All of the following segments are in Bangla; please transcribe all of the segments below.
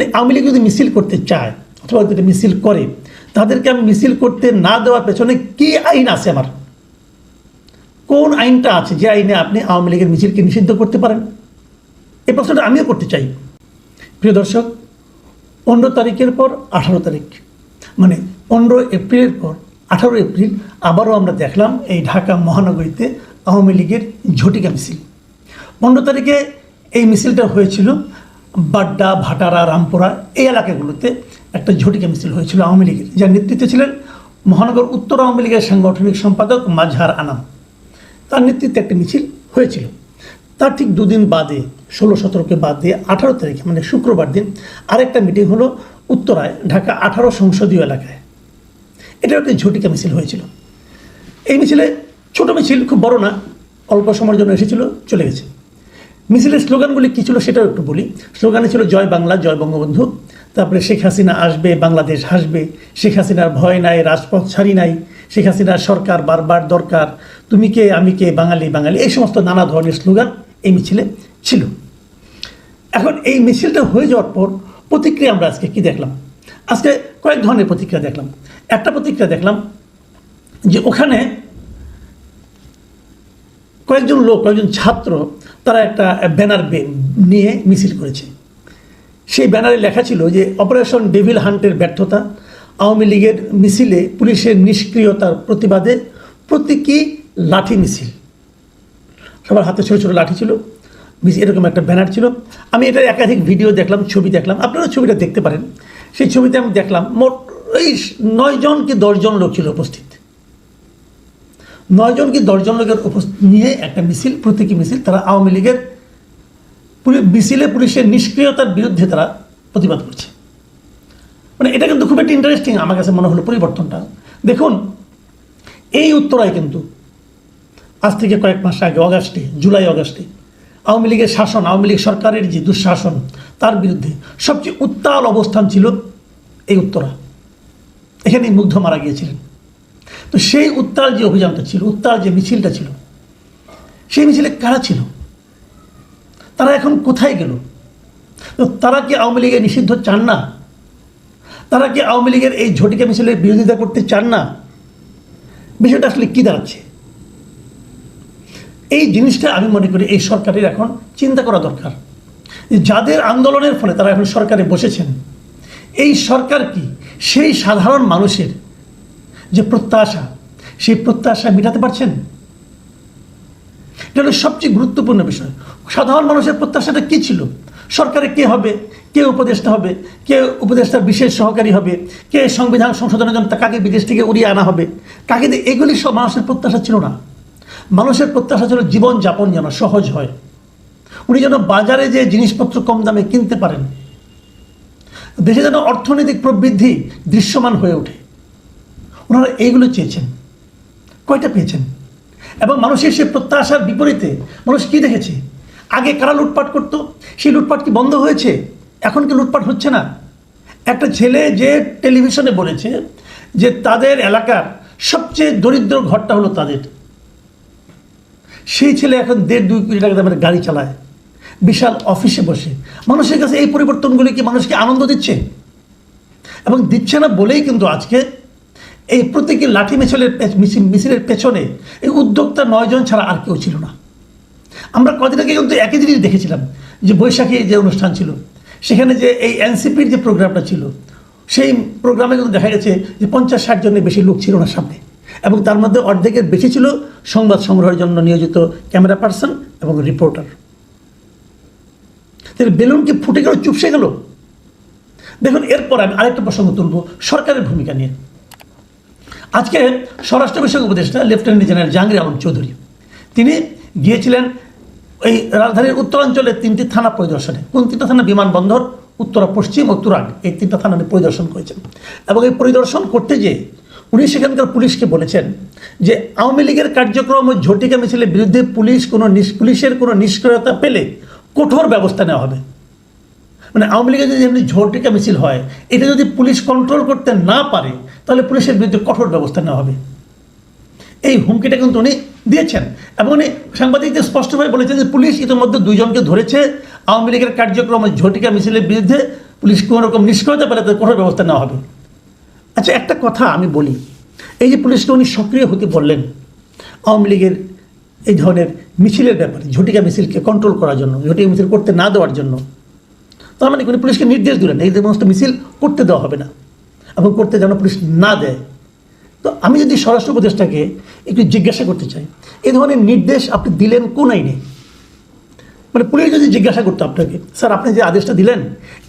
মানে আওয়ামী লীগ যদি মিছিল করতে চায় অথবা যদি মিছিল করে, তাদেরকে আমি মিছিল করতে না দেওয়ার পেছনে কী আইন আছে? আমার কোন আইনটা আছে যে আইনে আপনি আওয়ামী লীগের মিছিলকে নিষিদ্ধ করতে পারেন? এই প্রশ্নটা আমিও করতে চাই। প্রিয় দর্শক, 15 তারিখের পর 18 তারিখ, মানে 15 এপ্রিলের পর 18 এপ্রিল আবারও আমরা দেখলাম এই ঢাকা মহানগরীতে আওয়ামী লীগের ঝটিকা মিছিল। 15 তারিখে এই মিছিলটা হয়েছিল বাড্ডা, ভাটারা, রামপুরা এই এলাকাগুলোতে একটা ঝটিকা মিছিল হয়েছিল আওয়ামী লীগের, যার নেতৃত্বে ছিলেন মহানগর উত্তর আওয়ামী লীগের সাংগঠনিক সম্পাদক মাজহার আনাম। তার নেতৃত্বে একটা মিছিল হয়েছিল। তার ঠিক দুদিন বাদে 16-17কে বাদ দিয়ে 18 তারিখে মানে শুক্রবার দিন আরেকটা মিটিং হলো উত্তরায় ঢাকা 18 সংসদীয় এলাকায়। এটা একটা ঝটিকা মিছিল হয়েছিল। এই মিছিলে ছোট মিছিল, খুব বড় না, অল্প সময়ের জন্য এসেছিল, চলে গেছে। মিছিলের স্লোগানগুলি কী ছিল সেটাও একটু বলি। স্লোগানে ছিল জয় বাংলা, জয় বঙ্গবন্ধু, তারপরে শেখ হাসিনা আসবে, বাংলাদেশ হাসবে, শেখ হাসিনার ভয় নাই, রাজপথ ছাড়ি নাই, শেখ হাসিনার সরকার বারবার দরকার, তুমি কে আমি কে, বাঙালি বাঙালি, এই সমস্ত নানা ধরনের স্লোগান এই মিছিলে ছিল। এখন এই মিছিলটা হয়ে যাওয়ার পর প্রতিক্রিয়া আমরা আজকে কি দেখলাম? আজকে কয়েক ধরনের প্রতিক্রিয়া দেখলাম। একটা প্রতিক্রিয়া দেখলাম যে ওখানে কয়েকজন ছাত্র তারা একটা ব্যানার নিয়ে মিছিল করেছে। সেই ব্যানারে লেখা ছিল যে অপারেশন ডেভিল হান্টের ব্যর্থতা, আওয়ামী লীগের মিছিলে পুলিশের নিষ্ক্রিয়তার প্রতিবাদে প্রতীকী লাঠি মিছিল। সবার হাতে ছোটো ছোটো লাঠি ছিল, এরকম একটা ব্যানার ছিল। আমি এটার একাধিক ভিডিও দেখলাম, ছবি দেখলাম, আপনারা ছবিটা দেখতে পারেন। সেই ছবিতে আমি দেখলাম মোট এই 9 জন কি 10 জন লোক ছিল উপস্থিত। 9 জন কি 10 জন লোকের নিয়ে একটা মিছিল, প্রতীকী মিছিল। তারা আওয়ামী লীগের মিছিলে পুলিশের নিষ্ক্রিয়তার বিরুদ্ধে তারা প্রতিবাদ করছে। মানে এটা কিন্তু খুব একটা ইন্টারেস্টিং আমার কাছে মনে হলো পরিবর্তনটা। দেখুন, এই উত্তরায় কিন্তু আজ থেকে কয়েক মাস আগে জুলাই অগাস্টে আওয়ামী লীগের শাসন, আওয়ামী লীগ সরকারের যে দুঃশাসন তার বিরুদ্ধে সবচেয়ে উত্তাল অবস্থান ছিল এই উত্তরা। এখানেই মুগ্ধ মারা গিয়েছিলেন। তো সেই উত্তাল যে অভিযানটা ছিল, উত্তাল যে মিছিলটা ছিল, সেই মিছিলে কারা ছিল? তারা এখন কোথায় গেল? তো তারা কি আওয়ামী লীগের নিষিদ্ধ চান না? তারা কি আওয়ামী লীগের এই ঝটিকা মিছিলের বিরোধিতা করতে চান না? বিষয়টা আসলে কী দাঁড়াচ্ছে? এই জিনিসটা আমি মনে করি এই সরকারের এখন চিন্তা করা দরকার। যাদের আন্দোলনের ফলে তারা এখন সরকারে বসেছেন, এই সরকার কি সেই সাধারণ মানুষের যে প্রত্যাশা, সেই প্রত্যাশা মেটাতে পারছেন? এটা হলো সবচেয়ে গুরুত্বপূর্ণ বিষয়। সাধারণ মানুষের প্রত্যাশাটা কী ছিল? সরকারে কে হবে, কে উপদেষ্টা হবে, কে উপদেষ্টার বিশেষ সহকারী হবে, কে সংবিধান সংশোধনের জন্য কাকে বিদেশ থেকে উড়িয়ে আনা হবে, কাকে, এগুলি সব মানুষের প্রত্যাশা ছিল না। মানুষের প্রত্যাশা ছিল জীবনযাপন যেন সহজ হয়, উনি যেন বাজারে যে জিনিসপত্র কম দামে কিনতে পারেন, দেশে যেন অর্থনৈতিক প্রবৃদ্ধি দৃশ্যমান হয়ে ওঠে। ওনারা এইগুলো চেয়েছেন। কয়টা পেয়েছেন? এবং মানুষের সে প্রত্যাশার বিপরীতে মানুষ কী দেখেছে? আগে কারা লুটপাট করতো, সেই লুটপাট কি বন্ধ হয়েছে? এখন কি লুটপাট হচ্ছে না? একটা ছেলে যে টেলিভিশনে বলেছে যে তাদের এলাকার সবচেয়ে দরিদ্র ঘরটা হলো তাদের, সেই ছেলে এখন 1.5-2 কোটি টাকা দামের গাড়ি চালায়, বিশাল অফিসে বসে। মানুষের কাছে এই পরিবর্তনগুলি কি মানুষকে আনন্দ দিচ্ছে? এবং দিচ্ছে না বলেই কিন্তু আজকে এই প্রতীকী লাঠি মিছিলের পেছনে এই উদ্যোক্তা 9 জন ছাড়া আর কেউ ছিল না। আমরা কদিন আগে কিন্তু একই জিনিস দেখেছিলাম যে বৈশাখী যে অনুষ্ঠান ছিল, সেখানে যে এই এনসিপির যে প্রোগ্রামটা ছিল, সেই প্রোগ্রামে কিন্তু দেখা গেছে যে 50-60 জনের বেশি লোক ছিল না সামনে, এবং তার মধ্যে অর্ধেকের বেশি ছিল সংবাদ সংগ্রহের জন্য নিয়োজিত ক্যামেরা পার্সন এবং রিপোর্টার। তাহলে বেলুন কি ফুটে গেল, চুপসে গেল? দেখুন, এরপর আমি আরেকটা প্রসঙ্গ তুলব সরকারের ভূমিকা নিয়ে। আজকে স্বরাষ্ট্র বিষয়ক উপদেষ্টা লেফটেন্যান্ট জেনারেল জাহাঙ্গীর আলম চৌধুরী তিনি গিয়েছিলেন এই রাজধানীর উত্তরাঞ্চলের 3টি থানা পরিদর্শনে। কোন 3টা থানা? বিমানবন্দর, উত্তরা পশ্চিম ও তুরাগ, এই 3টা থানা পরিদর্শন করেছেন। এবং এই পরিদর্শন করতে যেয়ে উনি সেখানকার পুলিশকে বলেছেন যে আওয়ামী লীগের কার্যক্রম ও ঝটিকা মিছিলের বিরুদ্ধে পুলিশের কোনো নিষ্ক্রিয়তা পেলে কঠোর ব্যবস্থা নেওয়া হবে। মানে আওয়ামী লীগের যদি এমনি ঝটিকা মিছিল হয়, এটা যদি পুলিশ কন্ট্রোল করতে না পারে, তাহলে পুলিশের বিরুদ্ধে কঠোর ব্যবস্থা নেওয়া হবে। এই হুমকিটা কিন্তু উনি দিয়েছেন। এবং উনি সাংবাদিকদের স্পষ্টভাবে বলেছেন যে পুলিশ ইতিমধ্যে 2 জনকে ধরেছে, আওয়ামী লীগের কার্যক্রম ঝটিকা মিছিলের বিরুদ্ধে পুলিশ কোনো রকম নিষ্ক্রিয়তা পেলে তাদের কঠোর ব্যবস্থা নেওয়া হবে। আচ্ছা, একটা কথা আমি বলি, এই যে পুলিশকে উনি সক্রিয় হতে বললেন আওয়ামী লীগের এই ধরনের মিছিলের ব্যাপারে, ঝটিকা মিছিলকে কন্ট্রোল করার জন্য, ঝটিকা মিছিল করতে না দেওয়ার জন্য, তার মানে উনি পুলিশকে নির্দেশ দিলেন এই সমস্ত মিছিল করতে দেওয়া হবে না এবং করতে যেন পুলিশ না দেয়। তো আমি যদি স্বরাষ্ট্র উপদেষ্টাকে একটু জিজ্ঞাসা করতে চাই, এই ধরনের নির্দেশ আপনি দিলেন কোন আইনে? মানে পুলিশ যদি জিজ্ঞাসা করতো আপনাকে, স্যার আপনি যে আদেশটা দিলেন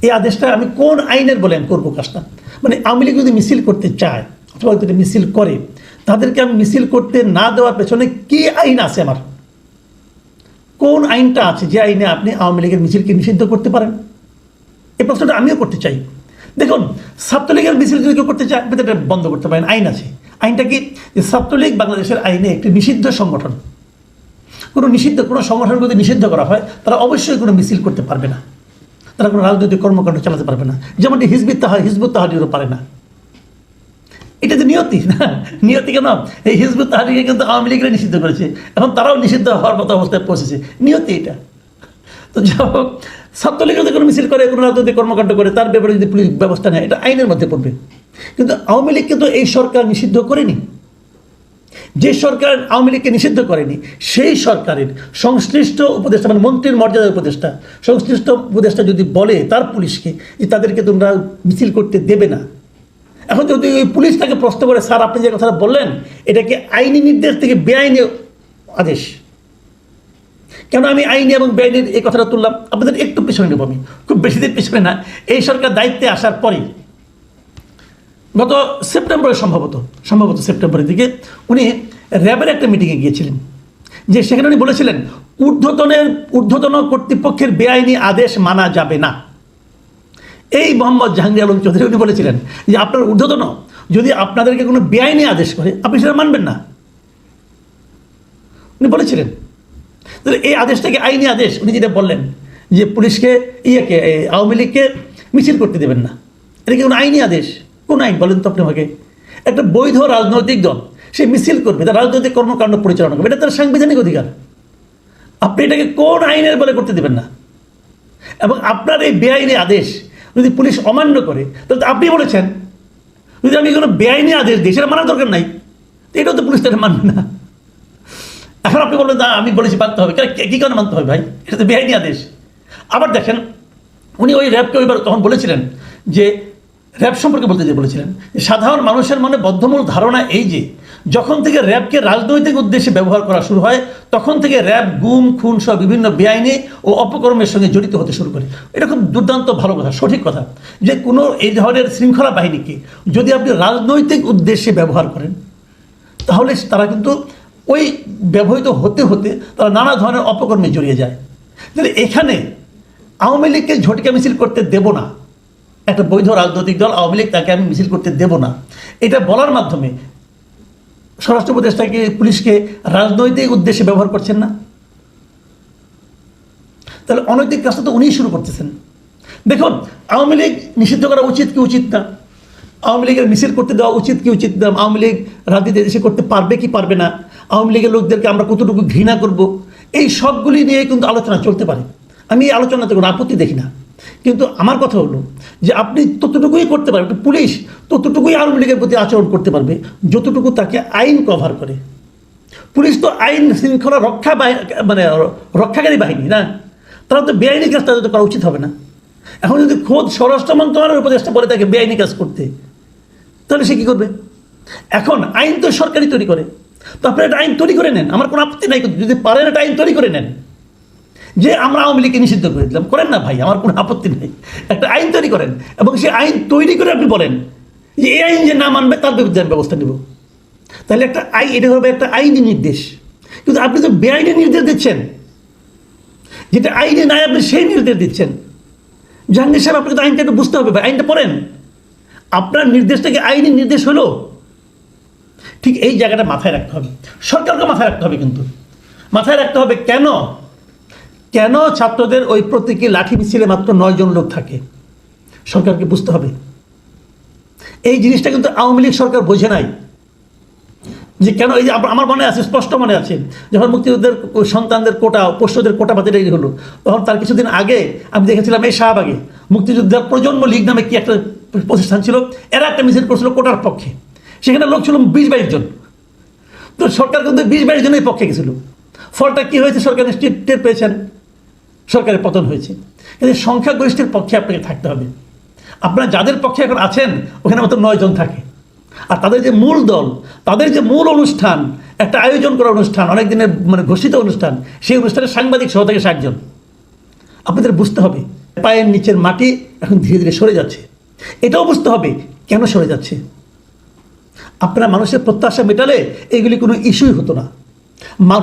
এই আদেশটা আমি কোন আইনের বলে আমি করবো কাজটা? মানে আওয়ামী লীগ যদি মিছিল করতে চায় অথবা যদি মিছিল করে, তাদেরকে আমি মিছিল করতে না দেওয়ার পেছনে কি আইন আছে আমার? কোন আইনটা আছে যে আইনে আপনি আওয়ামী লীগের মিছিলকে নিষিদ্ধ করতে পারেন? এই প্রশ্নটা আমিও করতে চাই। দেখুন, ছাত্রলীগের মিছিল যদি কেউ করতে চায়, আপনি এটা বন্ধ করতে পারেন, আইন আছে। আইনটা কি? যে ছাত্রলীগ বাংলাদেশের আইনে একটি নিষিদ্ধ সংগঠন। কোনো সংগঠন যদি নিষিদ্ধ করা হয়, তারা অবশ্যই কোনো মিছিল করতে পারবে না, তারা কোনো রাজনৈতিক কর্মকাণ্ড চালাতে পারবে না। যেমনটি হিজবুত তাহরিরও পারে না। এটা যে নিয়তি না, নিয়তি কেন? এই হিজবুত তাহরিরকে কিন্তু আওয়ামী লীগরা নিষিদ্ধ করেছে, এখন তারাও নিষিদ্ধ হওয়ার মতো অবস্থায় পৌঁছেছে। নিয়তি এটা। তো যাই হোক, ছাত্রলীগ যদি কোনো মিছিল করে, কোনো রাজনৈতিক কর্মকাণ্ড করে, তার ব্যাপারে যদি পুলিশ ব্যবস্থা নেয়, এটা আইনের মধ্যে পড়বে। কিন্তু আওয়ামী লীগকে তো এই সরকার নিষিদ্ধ করেনি। যে সরকার আওয়ামী লীগকে নিষিদ্ধ করেনি, সেই সরকারের সংশ্লিষ্ট উপদেষ্টা, মানে মন্ত্রীর মর্যাদার উপদেষ্টা, সংশ্লিষ্ট উপদেষ্টা যদি বলে তার পুলিশকে যে তাদেরকে তোমরা মিছিল করতে দেবে না, এখন যদি ওই পুলিশ তাকে প্রশ্ন করে, স্যার আপনি যে কথাটা বললেন এটা কি আইনি নির্দেশ থেকে বেআইনি আদেশ? কেন আমি আইনি এবং বেআইনের এই কথাটা তুললাম? আপনাদের একটু পিছনে নেব, আমি খুব বেশি দিন পিছনে না। এই সরকার দায়িত্বে আসার পরেই গত সেপ্টেম্বরে সম্ভবত সেপ্টেম্বরের দিকে উনি র্যাবের একটা মিটিংয়ে গিয়েছিলেন, যে সেখানে উনি বলেছিলেন ঊর্ধ্বতন কর্তৃপক্ষের বেআইনি আদেশ মানা যাবে না। এই মোহাম্মদ জাহাঙ্গীর আলম চৌধুরী উনি বলেছিলেন যে আপনার ঊর্ধ্বতন যদি আপনাদেরকে কোনো বেআইনি আদেশ করে, আপনি সেটা মানবেন না। উনি বলেছিলেন এই আদেশটাকে আইনি আদেশ। উনি যেটা বললেন যে পুলিশকে আওয়ামী লীগকে মিছিল করতে দেবেন না, এটা কি কোনো আইনি আদেশ? কোন আইন বলেন তো আপনি আমাকে? একটা বৈধ রাজনৈতিক দল সে মিছিল করবে, তার রাজনৈতিক কর্মকাণ্ড পরিচালনা করবে, এটা তার সাংবিধানিক অধিকার। আপনি এটাকে কোন আইনের বলে করতে দেবেন না? এবং আপনার এই বেআইনি আদেশ যদি পুলিশ অমান্য করে, তাহলে আপনি বলেছেন যদি আমি কোনো বেআইনি আদেশ দিই সেটা মানার দরকার নাই, এটাও তো পুলিশ তারা মানবে না। এখন আপনি বলবেন না আমি বলেছি মানতে হবে, কী কারণে মানতে হবে ভাই? এটা তো বেআইনি আদেশ। আবার দেখেন, উনি ওই র্যাবকে ওইবার তখন বলেছিলেন যে র্যাব সম্পর্কে বলতে যে বলেছিলেন যে সাধারণ মানুষের মনে বদ্ধমূল ধারণা এই যে যখন থেকে র্যাবকে রাজনৈতিক উদ্দেশ্যে ব্যবহার করা শুরু হয়, তখন থেকে র্যাব গুম খুন সহ বিভিন্ন বেআইনি ও অপকর্মের সঙ্গে জড়িত হতে শুরু করে। এটা খুব দুর্দান্ত ভালো কথা, সঠিক কথা, যে কোনো এই ধরনের শৃঙ্খলা বাহিনীকে যদি আপনি রাজনৈতিক উদ্দেশ্যে ব্যবহার করেন, তাহলে তারা কিন্তু ওই ব্যবহৃত হতে হতে তারা নানা ধরনের অপকর্মে জড়িয়ে যায়। তাহলে এখানে আওয়ামী লীগকে ঝটিকা মিছিল করতে দেব না, একটা বৈধ রাজনৈতিক দল আওয়ামী লীগ, তাকে আমি মিছিল করতে দেব না, এটা বলার মাধ্যমে স্বরাষ্ট্র উপদেষ্টাকে পুলিশকে রাজনৈতিক উদ্দেশ্যে ব্যবহার করছেন না? তাহলে অনৈতিক কাজটা তো উনিই শুরু করতেছেন। দেখুন, আওয়ামী লীগ নিষিদ্ধ করা উচিত কি উচিত না, আওয়ামী লীগের মিছিল করতে দেওয়া উচিত কি উচিত না, আওয়ামী লীগ রাজনীতি দেশে করতে পারবে কি পারবে না, আওয়ামী লীগের লোকদেরকে আমরা কতটুকু ঘৃণা করব, এই সবগুলি নিয়ে কিন্তু আলোচনা চলতে পারে। আমি এই আলোচনাতে কোনো আপত্তি দেখি না। কিন্তু আমার কথা হলো যে আপনি ততটুকুই করতে পারবেন, পুলিশ ততটুকুই আওয়ামী লীগের প্রতি আচরণ করতে পারবে যতটুকু তাকে আইন কভার করে। পুলিশ তো আইন শৃঙ্খলা রক্ষাকারী বাহিনী না, তারা তো বেআইনি কাজ তাদের করা উচিত হবে না। এখন যদি খোদ স্বরাষ্ট্র মন্ত্রণালয়ের উপদেষ্টা বলে তাকে বেআইনি কাজ করতে, তাহলে সে কী করবে? এখন আইন তো সরকারই তৈরি করে, তো আপনি একটা আইন তৈরি করে নেন, আমার কোনো আপত্তি নাই। যদি পারেন একটা আইন তৈরি করে নেন যে আমরা আওয়ামী লীগকে নিষিদ্ধ করে দিলাম, করেন না ভাই, আমার কোনো আপত্তি নেই। একটা আইন তৈরি করেন এবং সেই আইন তৈরি করে আপনি বলেন যে এই আইন যে না মানবে তার বিরুদ্ধে আমি ব্যবস্থা নেব। তাহলে একটা এটা হবে একটা আইনি নির্দেশ। কিন্তু আপনি তো বেআইনি নির্দেশ দিচ্ছেন, যেটা আইনে নাই আপনি সেই নির্দেশ দিচ্ছেন। জাহাঙ্গীর সাহেব, আপনাকে তো আইনটা একটু বুঝতে হবে ভাই, আইনটা পড়েন। আপনার নির্দেশটাকে আইনি নির্দেশ হলো, ঠিক এই জায়গাটা মাথায় রাখতে হবে, সরকারকে মাথায় রাখতে হবে। কিন্তু মাথায় রাখতে হবে কেন ছাত্রদের ওই প্রতীকী লাঠি মিছিলে মাত্র 9 জন লোক থাকে, সরকারকে বুঝতে হবে। এই জিনিসটা কিন্তু আওয়ামী লীগ সরকার বোঝে নাই। যে কেন এই যে আমার মনে আছে, স্পষ্ট মনে আছে, যখন মুক্তিযুদ্ধের সন্তানদের কোটা, পোষ্যদের কোটা পাতিটা হলো, তখন তার কিছুদিন আগে আমি দেখেছিলাম এই শাহবাগে মুক্তিযোদ্ধার প্রজন্ম লীগ নামে কি একটা প্রতিষ্ঠান ছিল, এরা একটা মিছিল করছিল কোটার পক্ষে। সেখানে লোক ছিল 20-22 জন। তো সরকার কিন্তু 20-22 জনের পক্ষে গেছিল। ফলটা কি হয়েছে সরকার নিশ্চিত টের পেয়েছেন, সরকারের পতন হয়েছে। কিন্তু সংখ্যাগরিষ্ঠের পক্ষে আপনাকে থাকতে হবে। আপনারা যাদের পক্ষে এখন আছেন ওখানে মাত্র 9 জন থাকে, আর তাদের যে মূল দল, তাদের যে মূল অনুষ্ঠান, একটা আয়োজন করা অনুষ্ঠান, অনেক দিনের মানে ঘোষিত অনুষ্ঠান, সেই অনুষ্ঠানে সাংবাদিক সহ থেকে 60 জন। আপনাদের বুঝতে হবে পায়ের নিচের মাটি এখন ধীরে ধীরে সরে যাচ্ছে। এটাও বুঝতে হবে কেন সরে যাচ্ছে। আপনারা মানুষের প্রত্যাশা মেটালে এগুলি কোনো ইস্যুই হতো না,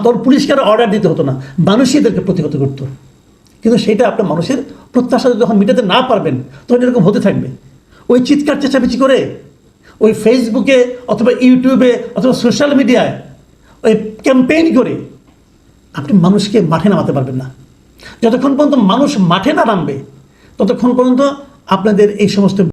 তোর পুলিশকে অর্ডার দিতে হতো না, মানুষই এদেরকে প্রতিহত করতো। কিন্তু সেটা আপনার মানুষের প্রত্যাশা যখন মেটাতে না পারবেন তখন এরকম হতে থাকবে। ওই চিৎকার চেঁচামেচি করে ওই ফেসবুকে অথবা ইউটিউবে অথবা সোশ্যাল মিডিয়ায় ওই ক্যাম্পেইন করে আপনি মানুষকে মাঠে নামাতে পারবেন না। যতক্ষণ পর্যন্ত মানুষ মাঠে না নামবে ততক্ষণ পর্যন্ত আপনাদের এই সমস্ত